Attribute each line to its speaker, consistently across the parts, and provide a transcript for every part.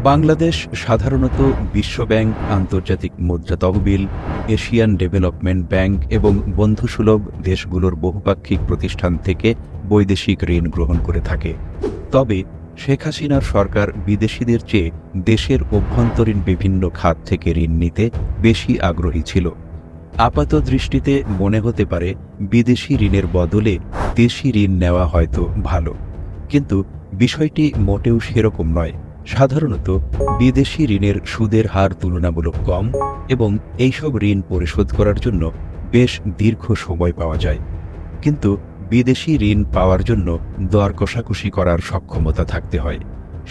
Speaker 1: বাংলাদেশ সাধারণত বিশ্বব্যাংক, আন্তর্জাতিক মুদ্রা তহবিল, এশিয়ান ডেভেলপমেন্ট ব্যাংক এবং বন্ধুসুলভ দেশগুলোর বহুপাক্ষিক প্রতিষ্ঠান থেকে বৈদেশিক ঋণ গ্রহণ করে থাকে। তবে শেখ হাসিনার সরকার বিদেশিদের চেয়ে দেশের অভ্যন্তরীণ বিভিন্ন খাত থেকে ঋণ নিতে বেশি আগ্রহী ছিল। আপাত দৃষ্টিতে মনে হতে পারে বিদেশি ঋণের বদলে দেশি ঋণ নেওয়া হয়তো ভালো, কিন্তু বিষয়টি মোটেও সেরকম নয়। সাধারণত বিদেশি ঋণের সুদের হার তুলনামূলক কম এবং এইসব ঋণ পরিশোধ করার জন্য বেশ দীর্ঘ সময় পাওয়া যায়। কিন্তু বিদেশি ঋণ পাওয়ার জন্য দর কষাকষি করার সক্ষমতা থাকতে হয়।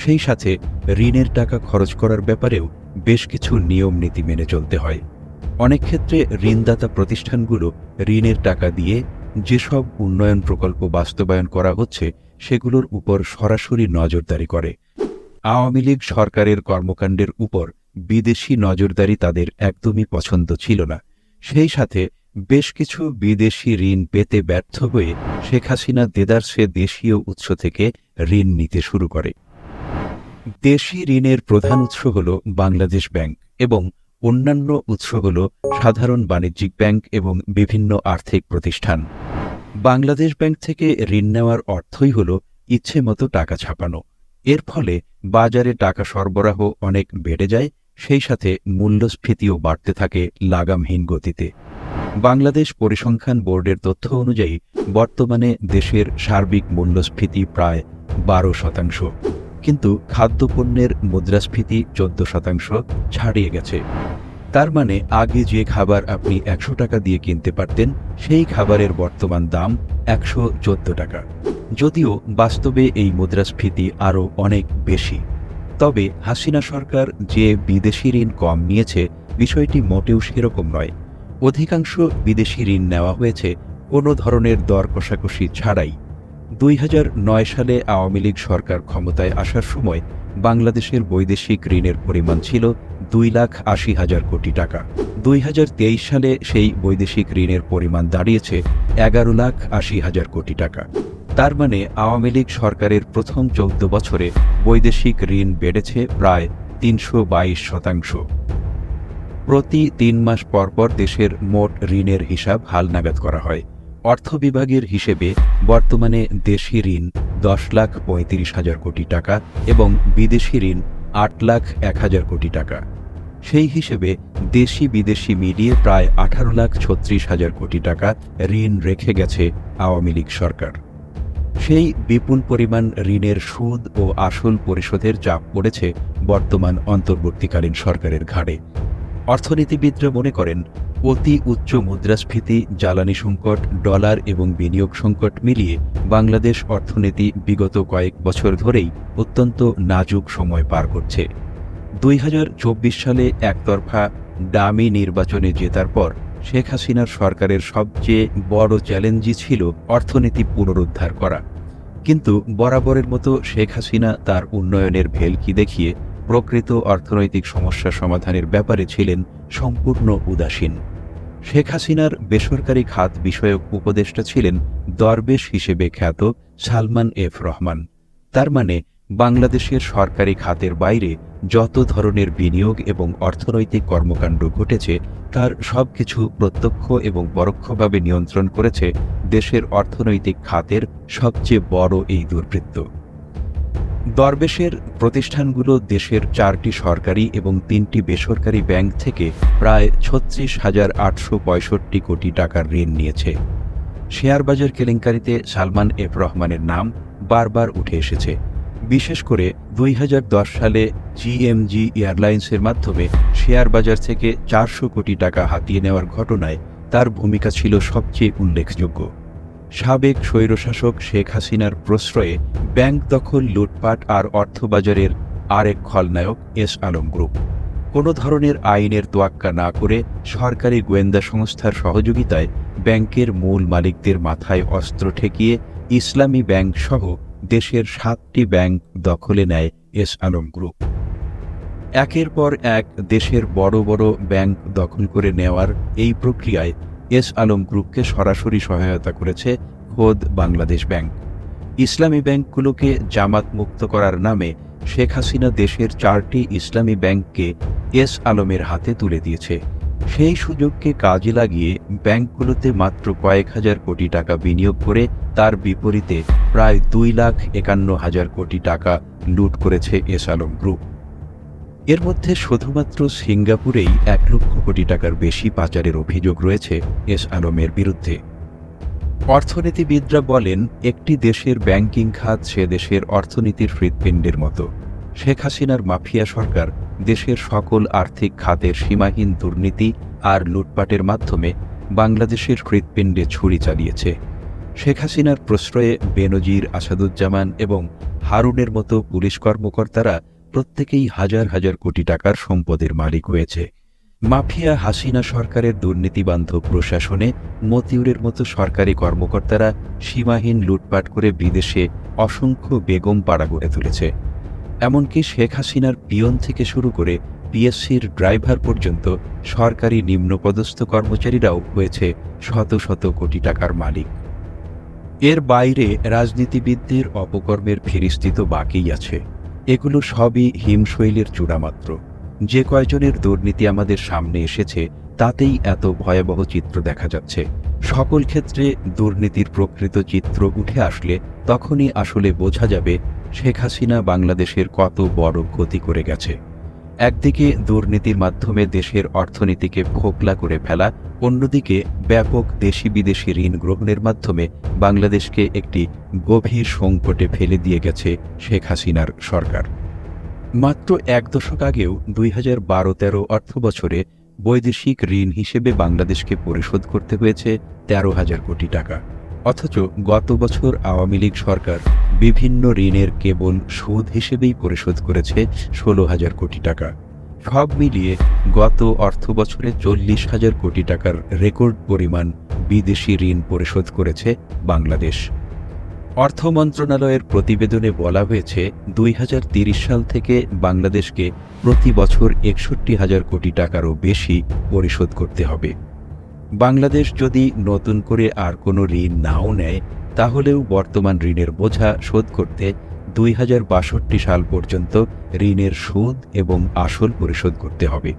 Speaker 1: সেই সাথে ঋণের টাকা খরচ করার ব্যাপারেও বেশ কিছু নিয়ম নীতি মেনে চলতে হয়। অনেক ক্ষেত্রে ঋণদাতা প্রতিষ্ঠানগুলো ঋণের টাকা দিয়ে যেসব উন্নয়ন প্রকল্প বাস্তবায়ন করা হচ্ছে সেগুলোর উপর সরাসরি নজরদারি করে। আওয়ামী লীগ সরকারের কর্মকাণ্ডের উপর বিদেশি নজরদারি তাদের একদমই পছন্দ ছিল না। সেই সাথে বেশ কিছু বিদেশি ঋণ পেতে ব্যর্থ হয়ে শেখ হাসিনা দেদারসে দেশীয় উৎস থেকে ঋণ নিতে শুরু করে। দেশি ঋণের প্রধান উৎস হল বাংলাদেশ ব্যাংক এবং অন্যান্য উৎস হল সাধারণ বাণিজ্যিক ব্যাংক এবং বিভিন্ন আর্থিক প্রতিষ্ঠান। বাংলাদেশ ব্যাংক থেকে ঋণ নেওয়ার অর্থই হল ইচ্ছে মতো টাকা ছাপানো। এর ফলে বাজারে টাকা সরবরাহ অনেক বেড়ে যায়, সেই সাথে মূল্যস্ফীতিও বাড়তে থাকে লাগামহীন গতিতে। বাংলাদেশ পরিসংখ্যান বোর্ডের তথ্য অনুযায়ী বর্তমানে দেশের সার্বিক মূল্যস্ফীতি প্রায় 12%, কিন্তু খাদ্যপণ্যের মুদ্রাস্ফীতি 14% ছাড়িয়ে গেছে। তার মানে আগে যে খাবার আপনি 100 টাকা দিয়ে কিনতে পারতেন সেই খাবারের বর্তমান দাম 114 টাকা, যদিও বাস্তবে এই মুদ্রাস্ফীতি আরও অনেক বেশি। তবে হাসিনা সরকার যে বিদেশি ঋণ কম নিয়েছে বিষয়টি মোটেও সেরকম নয়। অধিকাংশ বিদেশি ঋণ নেওয়া হয়েছে কোনো ধরনের দর কষাকষি ছাড়াই। 2009 সালে আওয়ামী লীগ সরকার ক্ষমতায় আসার সময় বাংলাদেশের বৈদেশিক ঋণের পরিমাণ ছিল 2,80,000 কোটি টাকা। 2023 সালে সেই বৈদেশিক ঋণের পরিমাণ দাঁড়িয়েছে 11,80,000 কোটি টাকা। তার মানে আওয়ামী লীগ সরকারের প্রথম 14 বছরে বৈদেশিক ঋণ বেড়েছে প্রায় 322%। প্রতি 3 মাস পর পর দেশের মোট ঋণের হিসাব হালনাগাদ করা হয়। অর্থ বিভাগের হিসেবে বর্তমানে দেশি ঋণ 10,35,000 কোটি টাকা এবং বিদেশি ঋণ 8,01,000 কোটি টাকা। সেই হিসেবে দেশি বিদেশি মিলিয়ে প্রায় 18,36,000 কোটি টাকা ঋণ রেখে গেছে আওয়ামী লীগ সরকার। সেই বিপুল পরিমাণ ঋণের সুদ ও আসল পরিশোধের চাপ পড়েছে বর্তমান অন্তর্বর্তীকালীন সরকারের ঘাড়ে। অর্থনীতিবিদরা মনে করেন অতি উচ্চ মুদ্রাস্ফীতি, জ্বালানি সংকট, ডলার এবং বিনিয়োগ সংকট মিলিয়ে বাংলাদেশ অর্থনীতি বিগত কয়েক বছর ধরেই অত্যন্ত নাজুক সময় পার করছে। 2024 সালে একতরফা ডামি নির্বাচনে জেতার পর শেখ হাসিনার সরকারের সবচেয়ে বড় চ্যালেঞ্জই ছিল অর্থনীতি পুনরুদ্ধার করা। কিন্তু বরাবরের মতো শেখ হাসিনা তার উন্নয়নের ভেলকি দেখিয়ে প্রকৃত অর্থনৈতিক সমস্যা সমাধানের ব্যাপারে ছিলেন সম্পূর্ণ উদাসীন। শেখ হাসিনার বেসরকারি খাত বিষয়ক উপদেষ্টা ছিলেন দরবেশ হিসেবে খ্যাত সালমান এফ রহমান। তার মানে বাংলাদেশের সরকারি খাতের বাইরে যত ধরনের বিনিয়োগ এবং অর্থনৈতিক কর্মকাণ্ড ঘটেছে তার সবকিছু প্রত্যক্ষ এবং পরোক্ষভাবে নিয়ন্ত্রণ করেছে দেশের অর্থনৈতিক খাতের সবচেয়ে বড় এই দুর্বৃত্ত। দরবেশের প্রতিষ্ঠানগুলো দেশের 4টি সরকারি এবং 3টি বেসরকারি ব্যাংক থেকে প্রায় 36,865 কোটি টাকার ঋণ নিয়েছে। শেয়ার বাজার কেলেঙ্কারিতে সালমান এফ রহমানের নাম বারবার উঠে এসেছে। বিশেষ করে 2010 সালে জিএমজি এয়ারলাইন্সের মাধ্যমে শেয়ার বাজার থেকে 400 কোটি টাকা হাতিয়ে নেওয়ার ঘটনায় তার ভূমিকা ছিল সবচেয়ে উল্লেখযোগ্য। সাবেক স্বৈরশাসক শেখ হাসিনার প্রশ্রয়ে ব্যাংক দখল, লুটপাট আর অর্থবাজারের আরেক খলনায়ক এস আলম গ্রুপ কোনো ধরনের আইনের তোয়াক্কা না করে সরকারি গোয়েন্দা সংস্থার সহযোগিতায় ব্যাংকের মূল মালিকদের মাথায় অস্ত্র ঠেকিয়ে ইসলামী ব্যাংক সহ দেশের 7টি ব্যাংক দখলে নেয় এস আলম গ্রুপ। একের পর এক দেশের বড় বড় ব্যাংক দখল করে নেওয়ার এই প্রক্রিয়ায় এস আলম গ্রুপকে সরাসরি সহায়তা করেছে খোদ বাংলাদেশ ব্যাংক। ইসলামী ব্যাংকগুলোকে জামাত মুক্ত করার নামে শেখ হাসিনা দেশের 4টি ইসলামী ব্যাংককে এস আলমের হাতে তুলে দিয়েছে। সেই সুযোগকে কাজে লাগিয়ে ব্যাংকগুলোতে মাত্র কয়েক হাজার কোটি টাকা বিনিয়োগ করে তার বিপরীতে প্রায় 2,51,000 কোটি টাকা লুট করেছে এস আলম গ্রুপ। এর মধ্যে শুধুমাত্র সিঙ্গাপুরেই 1 লক্ষ কোটি টাকার বেশি পাচারের অভিযোগ রয়েছে এস আলমের বিরুদ্ধে। অর্থনীতিবিদরা বলেন, একটি দেশের ব্যাংকিং খাত সে দেশের অর্থনীতির হৃৎপিণ্ডের মতো। শেখ হাসিনার মাফিয়া সরকার দেশের সকল আর্থিক খাতের সীমাহীন দুর্নীতি আর লুটপাটের মাধ্যমে বাংলাদেশের হৃৎপিণ্ডে ছুরি চালিয়েছে। শেখ হাসিনার প্রশ্রয়ে বেনজির, আসাদুজ্জামান এবং হারুনের মতো পুলিশ কর্মকর্তারা প্রত্যেকেই হাজার হাজার কোটি টাকার সম্পদের মালিক হয়েছে। মাফিয়া হাসিনা সরকারের দুর্নীতিবান্ধব প্রশাসনে মতিউরের মতো সরকারি কর্মকর্তারা সীমাহীন লুটপাট করে বিদেশে অসংখ্য বেগম পাড়া গড়ে তুলেছে। এমনকি শেখ হাসিনার পিয়ন থেকে শুরু করে পিএসসির ড্রাইভার পর্যন্ত সরকারি নিম্নপদস্থ কর্মচারীরাও হয়েছে শত শত কোটি টাকার মালিক। এর বাইরে রাজনীতিবিদদের অপকর্মের ফিরিস্তি তো বাকিই আছে। এগুলো সবই হিমশৈলের চূড়ামাত্র। যে কয়জনের দুর্নীতি আমাদের সামনে এসেছে তাতেই এত ভয়াবহ চিত্র দেখা যাচ্ছে। সকল ক্ষেত্রে দুর্নীতির প্রকৃত চিত্র উঠে আসলে তখনই আসলে বোঝা যাবে শেখ হাসিনা বাংলাদেশের কত বড় ক্ষতি করে গেছে। একদিকে দুর্নীতির মাধ্যমে দেশের অর্থনীতিকে খোকলা করে ফেলা, অন্যদিকে ব্যাপক দেশি বিদেশি ঋণ গ্রহণের মাধ্যমে বাংলাদেশকে একটি গভীর সংকটে ফেলে দিয়ে গেছে শেখ হাসিনার সরকার। মাত্র 1 দশক আগেও 2012-13 অর্থবছরে বৈদেশিক ঋণ হিসেবে বাংলাদেশকে পরিশোধ করতে হয়েছে 13,000 কোটি টাকা। অথচ গত বছর আওয়ামী লীগ সরকার বিভিন্ন ঋণের কেবল সুদ হিসেবেই পরিশোধ করেছে 16,000 কোটি টাকা। সব মিলিয়ে গত অর্থবছরে 40,000 কোটি টাকার রেকর্ড পরিমাণ বিদেশি ঋণ পরিশোধ করেছে বাংলাদেশ। অর্থ মন্ত্রণালয়ের প্রতিবেদনে বলা হয়েছে 2030 সাল থেকে বাংলাদেশকে প্রতি বছর 61,000 কোটি টাকারও বেশি পরিশোধ করতে হবে। বাংলাদেশ যদি নতুন করে আর কোনো ঋণ নাও নেয় তাহলেও বর্তমান ঋণের বোঝা শোধ করতে 2062 সাল পর্যন্ত ঋণের সুদ এবং আসল পরিশোধ করতে হবে।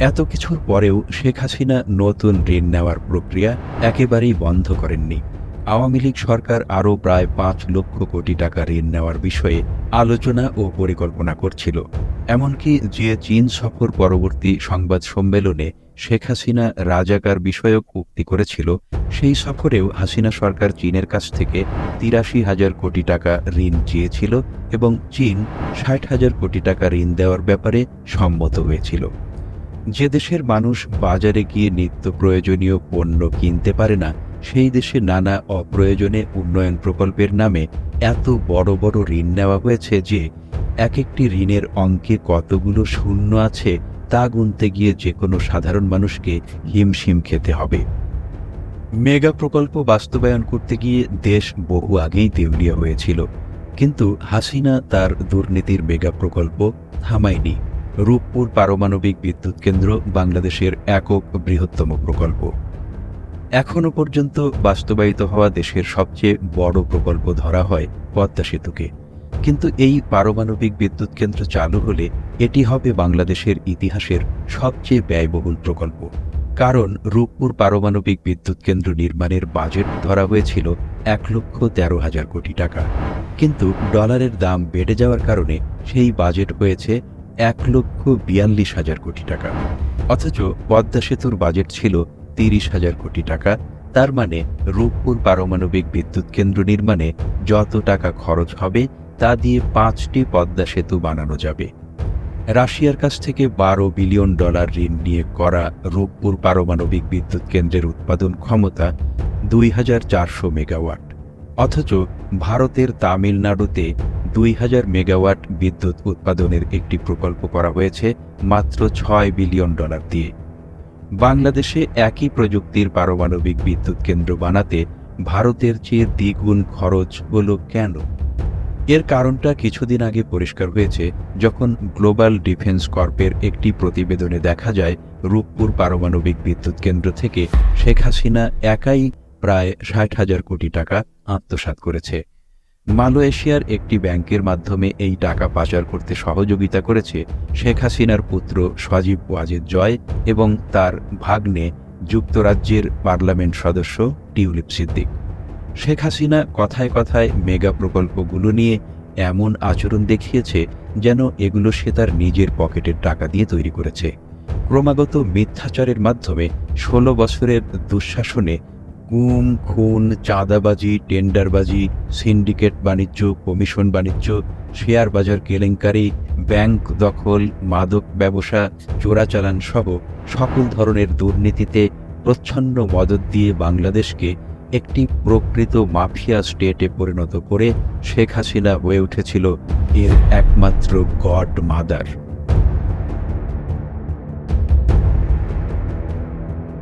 Speaker 1: এত কিছুর পরেও শেখ হাসিনা নতুন ঋণ নেওয়ার প্রক্রিয়া একেবারেই বন্ধ করেননি। আওয়ামী লীগ সরকার আরও প্রায় 5 লক্ষ কোটি টাকা ঋণ নেওয়ার বিষয়ে আলোচনা ও পরিকল্পনা করছিল। এমনকি যে চীন সফর পরবর্তী সংবাদ সম্মেলনে শেখ হাসিনা রাজাকার বিষয়ক উক্তি করেছিল, সেই সফরেও হাসিনা সরকার চীনের কাছ থেকে 83,000 কোটি টাকা ঋণ চেয়েছিল এবং চীন 60,000 কোটি টাকা ঋণ দেওয়ার ব্যাপারে সম্মত হয়েছিল। যে দেশের মানুষ বাজারে গিয়ে নিত্য প্রয়োজনীয় পণ্য কিনতে পারে না, সেই দেশে নানা অপ্রয়োজনে উন্নয়ন প্রকল্পের নামে এত বড় বড় ঋণ নেওয়া হয়েছে যে এক একটি ঋণের অঙ্কে কতগুলো শূন্য আছে তা গুনতে গিয়ে যে কোনো সাধারণ মানুষকে হিমশিম খেতে হবে। মেগা প্রকল্প বাস্তবায়ন করতে গিয়ে দেশ বহু আগেই দেউলিয়া হয়েছিল, কিন্তু হাসিনা তার দুর্নীতির মেগা প্রকল্প থামায়নি। রূপপুর পারমাণবিক বিদ্যুৎ কেন্দ্র বাংলাদেশের একক বৃহত্তম প্রকল্প। এখনও পর্যন্ত বাস্তবায়িত হওয়া দেশের সবচেয়ে বড় প্রকল্প ধরা হয় পদ্মা সেতুকে। কিন্তু এই পারমাণবিক বিদ্যুৎ কেন্দ্র চালু হলে এটি হবে বাংলাদেশের ইতিহাসের সবচেয়ে ব্যয়বহুল প্রকল্প। কারণ রূপপুর পারমাণবিক বিদ্যুৎ কেন্দ্র নির্মাণের বাজেট ধরা হয়েছিল 1,13,000 কোটি টাকা, কিন্তু ডলারের দাম বেড়ে যাওয়ার কারণে সেই বাজেট হয়েছে 1,42,000 কোটি টাকা। অথচ পদ্মা সেতুর বাজেট ছিল 30,000 কোটি টাকা। তার মানে রূপপুর পারমাণবিক বিদ্যুৎ কেন্দ্র নির্মাণে যত টাকা খরচ হবে তা দিয়ে 5টি পদ্মা সেতু বানানো যাবে। রাশিয়ার কাছ থেকে $12 বিলিয়ন ঋণ নিয়ে করা রূপপুর পারমাণবিক বিদ্যুৎ কেন্দ্রের উৎপাদন ক্ষমতা 2,400 মেগাওয়াট। অথচ ভারতের তামিলনাড়ুতে 2,000 মেগাওয়াট বিদ্যুৎ উৎপাদনের একটি প্রকল্প করা হয়েছে মাত্র $6 বিলিয়ন দিয়ে। বাংলাদেশে একই প্রযুক্তির পারমাণবিক বিদ্যুৎ কেন্দ্র বানাতে ভারতের চেয়ে দ্বিগুণ খরচ হলো কেন? এর কারণটা কিছুদিন আগে পরিষ্কার হয়েছে যখন গ্লোবাল ডিফেন্স কর্পের একটি প্রতিবেদনে দেখা যায় রূপপুর পারমাণবিক বিদ্যুৎ কেন্দ্র থেকে শেখ হাসিনা একাই প্রায় 60,000 কোটি টাকা আত্মসাৎ করেছে। মালয়েশিয়ার একটি ব্যাংকের মাধ্যমে এই টাকা পাচার করতে সহযোগিতা করেছে শেখ হাসিনার পুত্র সজীব ওয়াজেদ জয় এবং তার ভাগ্নে যুক্তরাজ্যের পার্লামেন্ট সদস্য টিউলিপ সিদ্দিক। শেখ হাসিনা কথায় কথায় মেগা প্রকল্পগুলো নিয়ে এমন আচরণ দেখিয়েছে যেন এগুলো সে তার নিজের পকেটের টাকা দিয়ে তৈরি করেছে। ক্রমাগত মিথ্যাচারের মাধ্যমে ১৬ বছরের দুঃশাসনে গুম, খুন, চাঁদাবাজি, টেন্ডারবাজি, সিন্ডিকেট বাণিজ্য, কমিশন বাণিজ্য, শেয়ার বাজার কেলেঙ্কারি, ব্যাংক দখল, মাদক ব্যবসা, চোরাচালান সহ সকল ধরনের দুর্নীতিতে প্রচ্ছন্ন মদত দিয়ে বাংলাদেশকে একটি প্রকৃত মাফিয়া স্টেটে পরিণত করে শেখ হাসিনা হয়ে উঠেছিল এর একমাত্র গড মাদার।